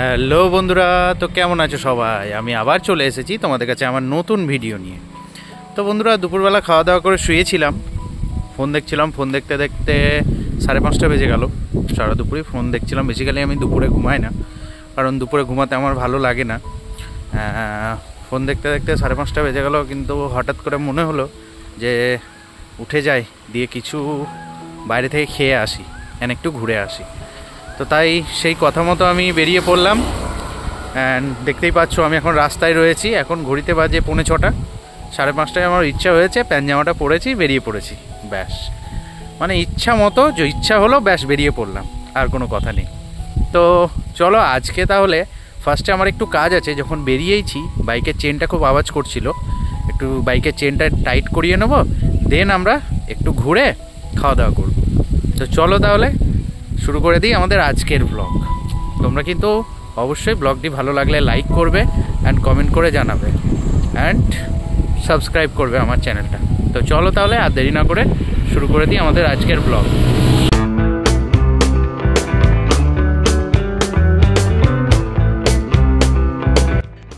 Hello বন্ধুরা, তো কেমন আছো সবাই? আমি আবার চলে এসেছি তোমাদের কাছে আমার নতুন ভিডিও নিয়ে। তো বন্ধুরা, দুপুরবেলা খাওয়া দাওয়া করে শুয়েছিলাম, ফোন দেখছিলাম। ফোন দেখতে দেখতে 5:30 বেজে গেল। সারা দুপুরে ফোন দেখছিলাম। বেসিক্যালি আমি দুপুরে ঘুমাই না, কারণ দুপুরে ঘুমাতে আমার ভালো লাগে না। ফোন দেখতে দেখতে 5:30 বেজে গেল, কিন্তু হঠাৎ করে মনে হলো যে উঠে যাই, দিয়ে কিছু বাইরে থেকে খেয়ে আসি, একটু ঘুরে আসি। তো তাই সেই কথা মতো আমি বেরিয়ে পড়লাম। অ্যান্ড দেখতেই পাচ্ছ আমি এখন রাস্তায় রয়েছি। এখন ঘড়িতে বাজে 6:45। 5:30টায় আমার ইচ্ছা হয়েছে, প্যান্ট জামাটা পরেছি, বেরিয়ে পড়েছি, ব্যাস। মানে ইচ্ছা মতো যে ইচ্ছা হলো, ব্যাস বেরিয়ে পড়লাম, আর কোনো কথা নেই। তো চলো আজকে তাহলে ফার্স্টে আমার একটু কাজ আছে। যখন বেরিয়েইছি, বাইকের চেনটা খুব আওয়াজ করছিল, একটু বাইকের চেনটা টাইট করিয়ে নেবো, দেন আমরা একটু ঘুরে খাওয়া দাওয়া করব। তো চলো তাহলে শুরু করে দিই আমাদের আজকের ব্লগ। তোমরা কিন্তু অবশ্যই ব্লগটি ভালো লাগলে লাইক করবে অ্যান্ড কমেন্ট করে জানাবে অ্যান্ড সাবস্ক্রাইব করবে আমার চ্যানেলটা। তো চলো তাহলে আর দেরি না করে শুরু করে দিই আমাদের আজকের ব্লগ।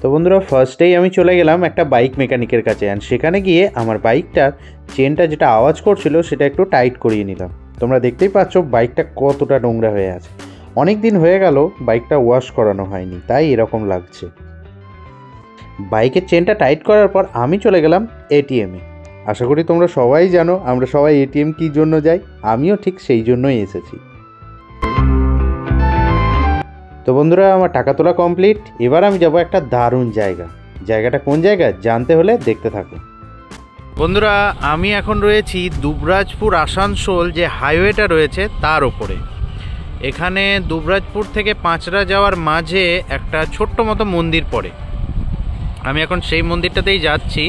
তো বন্ধুরা, ফার্স্টেই আমি চলে গেলাম একটা বাইক মেকানিকের কাছে, অ্যান্ড সেখানে গিয়ে আমার বাইকটার চেনটা যেটা আওয়াজ করছিল সেটা একটু টাইট করিয়ে নিলাম। তোমরা দেখতেই পাচ্ছ বাইকটা কতটা নোংরা হয়ে আছে। অনেক দিন হয়ে গেল বাইকটা ওয়াশ করানো হয়নি, তাই এরকম লাগছে। বাইকের চেনটা টাইট করার পর আমি চলে গেলাম এটিএমে। আশা করি তোমরা সবাই জানো আমরা সবাই এটিএম কী জন্য যাই, আমিও ঠিক সেই জন্যই এসেছি। তো বন্ধুরা, আমার টাকা তোলা কমপ্লিট। এবার আমি যাব একটা দারুণ জায়গাটা কোন জায়গা জানতে হলে দেখতে থাকো। বন্ধুরা, আমি এখন রয়েছি দুবরাজপুর আসানসোল যে হাইওয়েটা রয়েছে তার ওপরে। এখানে দুবরাজপুর থেকে পাঁচড়া যাওয়ার মাঝে একটা ছোট্ট মতো মন্দির পড়ে। আমি এখন সেই মন্দিরটাতেই যাচ্ছি।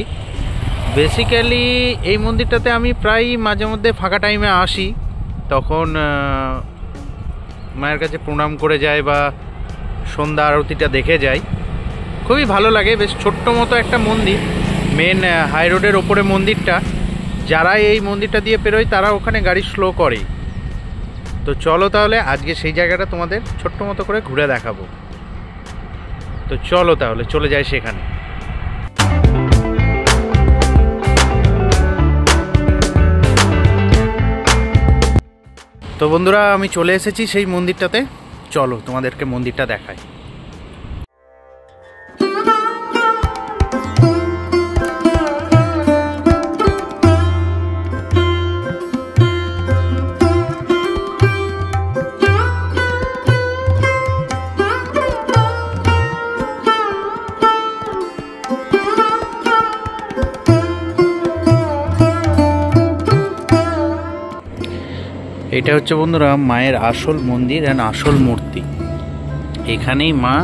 বেসিক্যালি এই মন্দিরটাতে আমি প্রায় মাঝে মধ্যে ফাঁকা টাইমে আসি, তখন মায়ের কাছে প্রণাম করে যাই বা সন্ধ্যা আরতিটা দেখে যাই। খুবই ভালো লাগে। বেশ ছোট্ট মতো একটা মন্দির, মেন হাই রোডের ওপরে মন্দিরটা। যারা এই মন্দিরটা দিয়ে পেরোয় তারা ওখানে গাড়ি স্লো করে। তো চলো তাহলে আজকে সেই জায়গাটা তোমাদের ছোট্ট মতো করে ঘুরে দেখাবো। তো চলো তাহলে চলে যাই সেখানে। তো বন্ধুরা, আমি চলে এসেছি সেই মন্দিরটাতে। চলো তোমাদেরকে মন্দিরটা দেখাই। এটা হচ্ছে বন্ধুরা মায়ের আসল মন্দির অ্যান্ড আসল মূর্তি। এখানেই মা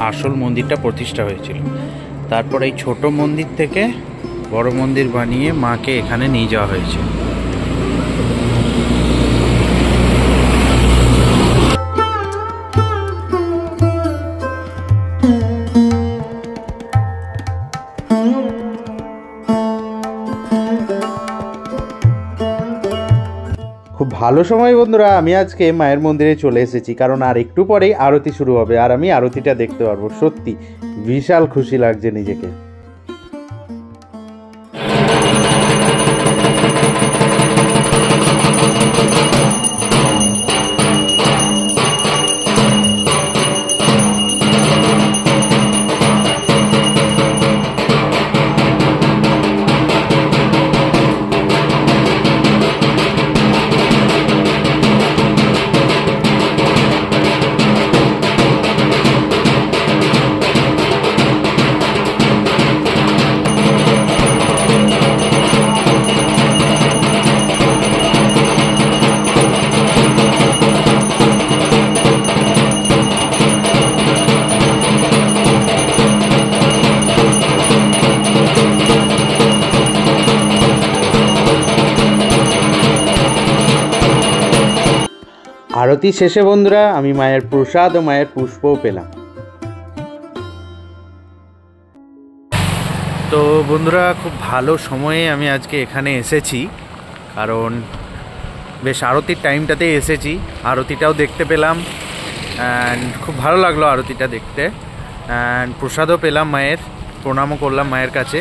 আসল মন্দিরটা প্রতিষ্ঠা হয়েছিল। তারপর এই ছোট মন্দির থেকে বড় মন্দির বানিয়ে মাকে এখানে নিয়ে যাওয়া হয়েছে। খুব ভালো সময় বন্ধুরা, আমি আজকে মায়ের মন্দিরে চলে এসেছি, কারণ আর একটু পরেই আরতি শুরু হবে আর আমি আরতিটা দেখতে পারবো। সত্যি বিশাল খুশি লাগছে নিজেকে। আরতি শেষে বন্ধুরা আমি মায়ের প্রসাদ ও মায়ের পুষ্পও পেলাম। তো বন্ধুরা, খুব ভালো সময়ে আমি আজকে এখানে এসেছি, কারণ বেশ আরতির টাইমটাতেই এসেছি, আরতিটাও দেখতে পেলাম। অ্যান্ড খুব ভালো লাগলো আরতিটা দেখতে। অ্যান্ড প্রসাদও পেলাম মায়ের, প্রণামও করলাম মায়ের কাছে।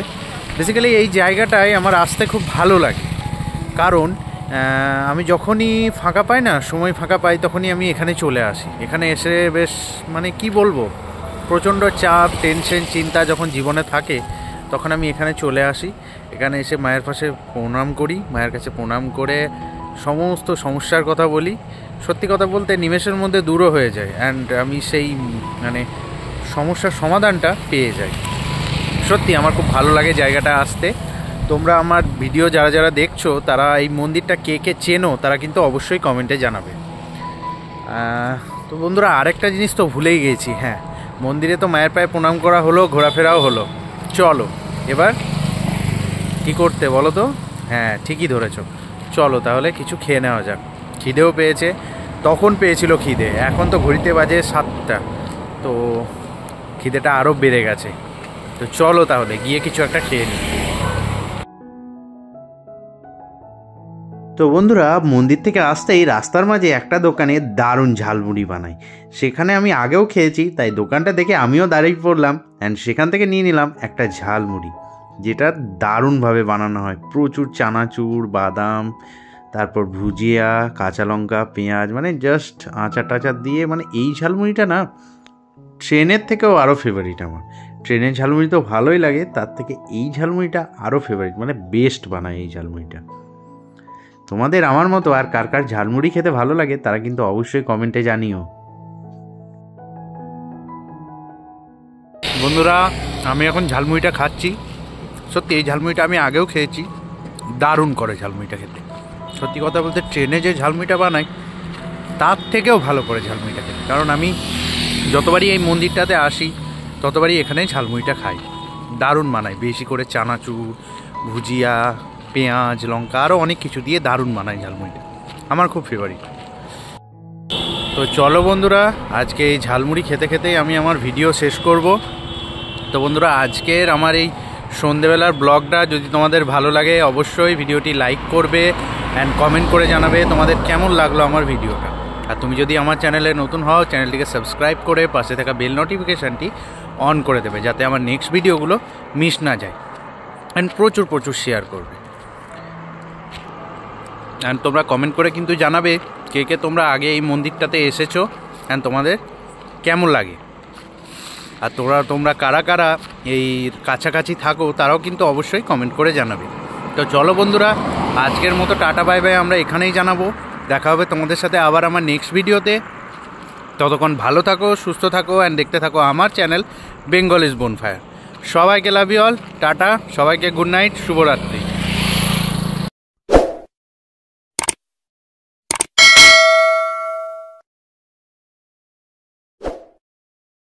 বেসিক্যালি এই জায়গাটায় আমার আসতে খুব ভালো লাগে, কারণ আমি যখনই ফাঁকা পাই না, সময় ফাঁকা পাই, তখনই আমি এখানে চলে আসি। এখানে এসে বেশ মানে কি বলবো, প্রচণ্ড চাপ, টেনশন, চিন্তা যখন জীবনে থাকে তখন আমি এখানে চলে আসি। এখানে এসে মায়ের পাশে প্রণাম করি, মায়ের কাছে প্রণাম করে সমস্ত সমস্যার কথা বলি। সত্যি কথা বলতে নিমেষের মধ্যে দূরও হয়ে যায়, অ্যান্ড আমি সেই মানে সমস্যার সমাধানটা পেয়ে যাই। সত্যি আমার খুব ভালো লাগে জায়গাটা আসতে। তোমরা আমার ভিডিও যারা যারা দেখছো তারা এই মন্দিরটা কে কে চেনো তারা কিন্তু অবশ্যই কমেন্টে জানাবে। তো বন্ধুরা, আরেকটা জিনিস তো ভুলেই গেছি। হ্যাঁ, মন্দিরে তো মায়ের পায়ে প্রণাম করা হলো, ঘোরাফেরাও হলো। চলো এবার কি করতে বলো তো? হ্যাঁ, ঠিকই ধরেছো, চলো তাহলে কিছু খেয়ে নেওয়া যাক। খিদেও পেয়েছে, তখন পেয়েছিল খিদে, এখন তো ঘড়িতে বাজে 7টা, তো খিদেটা আরও বেড়ে গেছে। তো চলো তাহলে গিয়ে কিছু একটা খেয়ে নিই। তো বন্ধুরা, মন্দির থেকে আসতেই রাস্তার মাঝে একটা দোকানে দারুণ ঝালমুড়ি বানায়। সেখানে আমি আগেও খেয়েছি, তাই দোকানটা দেখে আমিও দাঁড়িয়ে পড়লাম অ্যান্ড সেখান থেকে নিয়ে নিলাম একটা ঝালমুড়ি, যেটা দারুণভাবে বানানো হয়। প্রচুর চানাচুর, বাদাম, তারপর ভুজিয়া, কাঁচা লঙ্কা, পেঁয়াজ, মানে জাস্ট আচার টাচার দিয়ে, মানে এই ঝালমুড়িটা না ট্রেনের থেকেও আরও ফেভারিট আমার। ট্রেনের ঝালমুড়ি তো ভালোই লাগে, তার থেকে এই ঝালমুড়িটা আরও ফেভারিট, মানে বেস্ট বানায় এই ঝালমুড়িটা। তোমাদের আমার মতো আর কার কার ঝালমুড়ি খেতে ভালো লাগে তারা কিন্তু অবশ্যই কমেন্টে জানিও। বন্ধুরা, আমি এখন ঝালমুড়িটা খাচ্ছি। সত্যি এই ঝালমুড়িটা আমি আগেও খেয়েছি, দারুণ করে ঝালমুড়িটা খেতে। সত্যি কথা বলতে ট্রেনে যে ঝালমুড়িটা বানায় তার থেকেও ভালো করে ঝালমুড়িটা খেতে, কারণ আমি যতবারই এই মন্দিরটাতে আসি ততবারই এখানে ঝালমুড়িটা খাই। দারুণ বানায়, বেশি করে চানাচুর, ভুজিয়া, পেঁয়াজ, লঙ্কা, আরও অনেক কিছু দিয়ে দারুণ বানায় ঝালমুড়িটা, আমার খুব ফেভারিট। তো চলো বন্ধুরা, আজকে এই ঝালমুড়ি খেতে খেতেই আমি আমার ভিডিও শেষ করব। তো বন্ধুরা, আজকের আমার এই সন্ধেবেলার ব্লগটা যদি তোমাদের ভালো লাগে অবশ্যই ভিডিওটি লাইক করবে অ্যান্ড কমেন্ট করে জানাবে তোমাদের কেমন লাগলো আমার ভিডিওটা। আর তুমি যদি আমার চ্যানেলে নতুন হও, চ্যানেলটিকে সাবস্ক্রাইব করে পাশে থাকা বেল নোটিফিকেশানটি অন করে দেবে, যাতে আমার নেক্সট ভিডিওগুলো মিস না যায়। অ্যান্ড প্রচুর প্রচুর শেয়ার করবে। অ্যান্ড তোমরা কমেন্ট করে কিন্তু জানাবে কে কে তোমরা আগে এই মন্দিরটাতে এসেছো অ্যান্ড তোমাদের কেমন লাগে। আর তোমরা কারা কারা এই কাছাকাছি থাকো তারাও কিন্তু অবশ্যই কমেন্ট করে জানাবে। তো চলো বন্ধুরা, আজকের মতো টাটা বাই বাই আমরা এখানেই জানাবো। দেখা হবে তোমাদের সাথে আবার আমার নেক্সট ভিডিওতে। ততক্ষণ ভালো থাকো, সুস্থ থাকো অ্যান্ড দেখতে থাকো আমার চ্যানেল বেঙ্গল ইজ বোনফায়ার। সবাইকে লাভ ইউ অল, টাটা, সবাইকে গুড নাইট, শুভরাত্রি।